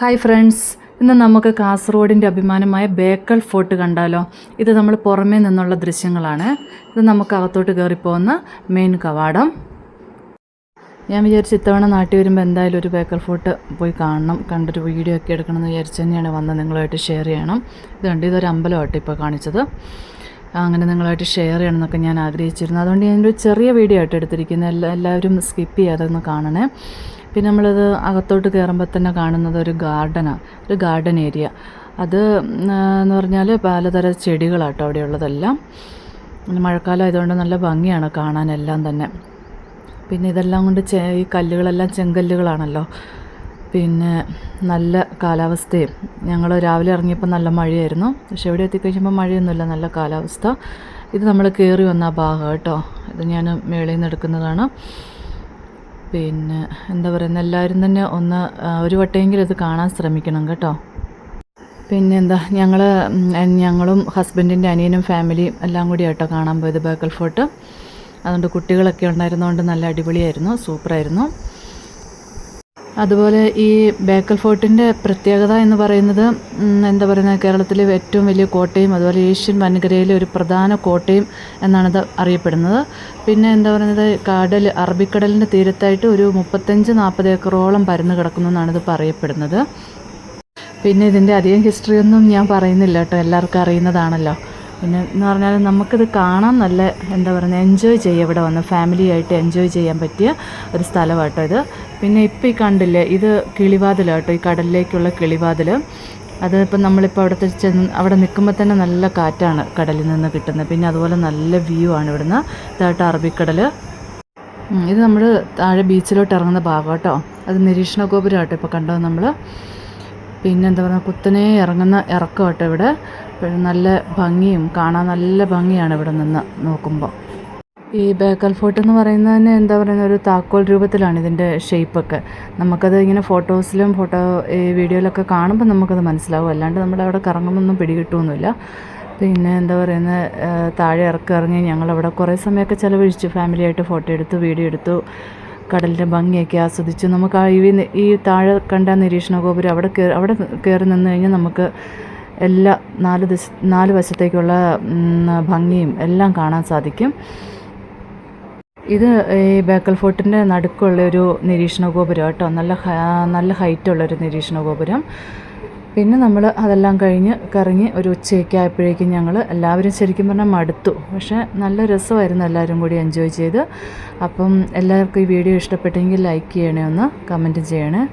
Hi friends, ഇന്ന് നമുക്ക് കാസർഗോഡിൻ്റെ അഭിമാനമായ ബേക്കൽ ഫോർട്ട് കണ്ടാലോ. ഇത് നമ്മൾ പുറമേ നിന്നുള്ള ദൃശ്യങ്ങളാണ്. ഇത് നമുക്ക് അകത്തോട്ട് കയറിപ്പോകുന്ന മെയിൻ കവാടം. ഞാൻ വിചാരിച്ചു ഇത്തവണ നാട്ടിൽ വരുമ്പോൾ എന്തായാലും ഒരു ബേക്കൽ ഫോർട്ട് പോയി കാണണം, കണ്ടൊരു വീഡിയോ ഒക്കെ എടുക്കണം എന്ന് വിചാരിച്ച് തന്നെയാണ് വന്നത്. നിങ്ങളുമായിട്ട് ഷെയർ ചെയ്യണം. ഇതൊരു അമ്പലമായിട്ട് ഇപ്പോൾ കാണിച്ചത്. അങ്ങനെ നിങ്ങളായിട്ട് ഷെയർ ചെയ്യണം എന്നൊക്കെ ഞാൻ ആഗ്രഹിച്ചിരുന്നു. അതുകൊണ്ട് ഞാനൊരു ചെറിയ വീഡിയോ ആയിട്ട് എടുത്തിരിക്കുന്നത്. എല്ലാവരും സ്കിപ്പ് ചെയ്യാതെ ഒന്ന് കാണണേ. പിന്നെ നമ്മളിത് അകത്തോട്ട് കയറുമ്പോൾ തന്നെ കാണുന്നത് ഒരു ഗാർഡനാണ്, ഒരു ഗാർഡൻ ഏരിയ. അത് എന്ന് പറഞ്ഞാൽ പലതരം ചെടികളാട്ടോ അവിടെയുള്ളതെല്ലാം. മഴക്കാലം ആയതുകൊണ്ട് നല്ല ഭംഗിയാണ് കാണാനെല്ലാം തന്നെ. പിന്നെ ഇതെല്ലാം കൊണ്ട് ഈ കല്ലുകളെല്ലാം ചെങ്കല്ലുകളാണല്ലോ. പിന്നെ നല്ല കാലാവസ്ഥയും. ഞങ്ങൾ രാവിലെ ഇറങ്ങിയപ്പോൾ നല്ല മഴയായിരുന്നു, പക്ഷെ ഇവിടെ എത്തിക്കഴിഞ്ഞപ്പോൾ മഴയൊന്നുമില്ല, നല്ല കാലാവസ്ഥ. ഇത് നമ്മൾ കയറി വന്ന ആ ഭാഗം കേട്ടോ. ഇത് ഞാൻ മേളിൽ നിന്ന് എടുക്കുന്നതാണ്. പിന്നെ എന്താ പറയുന്നത്, എല്ലാവരും തന്നെ ഒരു വട്ടമെങ്കിലും ഇത് കാണാൻ ശ്രമിക്കണം കേട്ടോ. പിന്നെ എന്താ, ഞങ്ങളും ഹസ്ബൻഡിൻ്റെ അനിയനും ഫാമിലിയും എല്ലാം കൂടി ആട്ടോ കാണാൻ പോയത് ബേക്കൽ ഫോർട്ട്. അതുകൊണ്ട് കുട്ടികളൊക്കെ ഉണ്ടായിരുന്നതുകൊണ്ട് നല്ല അടിപൊളിയായിരുന്നു, സൂപ്പറായിരുന്നു. അതുപോലെ ഈ ബേക്കൽ ഫോർട്ടിൻ്റെ പ്രത്യേകത എന്ന് പറയുന്നത് എന്താ പറയുന്നത്, കേരളത്തിലെ ഏറ്റവും വലിയ കോട്ടയും അതുപോലെ ഏഷ്യൻ വൻകരയിലെ ഒരു പ്രധാന കോട്ടയും എന്നാണിത് അറിയപ്പെടുന്നത്. പിന്നെ എന്താ പറയുന്നത്, അറബിക്കടലിൻ്റെ തീരത്തായിട്ട് ഒരു 35-40 ഏക്കറോളം പരന്ന് കിടക്കുന്നു എന്നാണ് ഇത് പറയപ്പെടുന്നത്. പിന്നെ ഇതിൻ്റെ അധികം ഹിസ്റ്ററിയൊന്നും ഞാൻ പറയുന്നില്ല കേട്ടോ, എല്ലാവർക്കും അറിയുന്നതാണല്ലോ. പിന്നെ എന്ന് പറഞ്ഞാൽ നമുക്കിത് കാണാൻ നല്ല എന്താ പറയുന്നത്, എൻജോയ് ചെയ്യാം. ഇവിടെ വന്ന് ഫാമിലിയായിട്ട് എൻജോയ് ചെയ്യാൻ പറ്റിയ ഒരു സ്ഥലമാട്ടോ ഇത്. പിന്നെ ഇപ്പോൾ ഈ കണ്ടില്ലേ, ഇത് കിളിവാതിലാട്ടോ, ഈ കടലിലേക്കുള്ള കിളിവാതിൽ. അത് ഇപ്പം നമ്മളിപ്പോൾ അവിടെ നിൽക്കുമ്പോൾ തന്നെ നല്ല കാറ്റാണ് കടലിൽ നിന്ന് കിട്ടുന്നത്. പിന്നെ അതുപോലെ നല്ല വ്യൂ ആണ് ഇവിടുന്ന്. ഇതായിട്ട് അറബിക്കടൽ. ഇത് നമ്മൾ താഴെ ബീച്ചിലോട്ട് ഇറങ്ങുന്ന ഭാഗം കേട്ടോ. അത് നിരീക്ഷണ ഗോപുരമാട്ടോ ഇപ്പോൾ കണ്ടത് നമ്മൾ. പിന്നെ എന്താ പറയുക, കുത്തനെ ഇറങ്ങുന്ന ഇറക്കം കേട്ടോ ഇവിടെ. നല്ല ഭംഗിയും കാണാൻ നല്ല ഭംഗിയാണ് ഇവിടെ നിന്ന് നോക്കുമ്പോൾ. ഈ ബേക്കൽ ഫോർട്ട് എന്ന് പറയുന്നത് തന്നെ എന്താ പറയുന്നത്, ഒരു താക്കോൽ രൂപത്തിലാണ് ഇതിൻ്റെ ഷേപ്പൊക്കെ. നമുക്കത് ഇങ്ങനെ ഫോട്ടോസിലും ഈ വീഡിയോയിലൊക്കെ കാണുമ്പോൾ നമുക്കത് മനസ്സിലാവും. അല്ലാണ്ട് നമ്മളവിടെ കറങ്ങുമ്പോൾ പിടികിട്ടുമൊന്നുമില്ല. പിന്നെ എന്താ പറയുന്നത്, താഴെ ഇറങ്ങി ഞങ്ങളവിടെ കുറേ സമയമൊക്കെ ചിലവഴിച്ചു. ഫാമിലിയായിട്ട് ഫോട്ടോ എടുത്തു, വീഡിയോ എടുത്തു, കടലിൻ്റെ ഭംഗിയൊക്കെ ആസ്വദിച്ചു. നമുക്ക് ഈ താഴെ കണ്ട നിരീക്ഷണ ഗോപുരം അവിടെ കയറി നിന്ന് കഴിഞ്ഞാൽ നമുക്ക് എല്ലാ 4 വശത്തേക്കുള്ള ഭംഗിയും എല്ലാം കാണാൻ സാധിക്കും. ഇത് ഈ ബേക്കൽ ഫോർട്ടിൻ്റെ നടുക്കുള്ള ഒരു നിരീക്ഷണ ഗോപുരം കേട്ടോ. നല്ല ഹൈറ്റുള്ളൊരു നിരീക്ഷണ ഗോപുരം. പിന്നെ നമ്മൾ അതെല്ലാം കഴിഞ്ഞ് കറങ്ങി ഒരു ഉച്ചയൊക്കെ ആയപ്പോഴേക്കും ഞങ്ങൾ എല്ലാവരും ശരിക്കും പറഞ്ഞാൽ മടുത്തു. പക്ഷേ നല്ല രസമായിരുന്നു, എല്ലാവരും കൂടി എൻജോയ് ചെയ്ത്. അപ്പം എല്ലാവർക്കും ഈ വീഡിയോ ഇഷ്ടപ്പെട്ടെങ്കിൽ ലൈക്ക് ചെയ്യണേ, ഒന്ന് കമൻറ്റ് ചെയ്യണേ.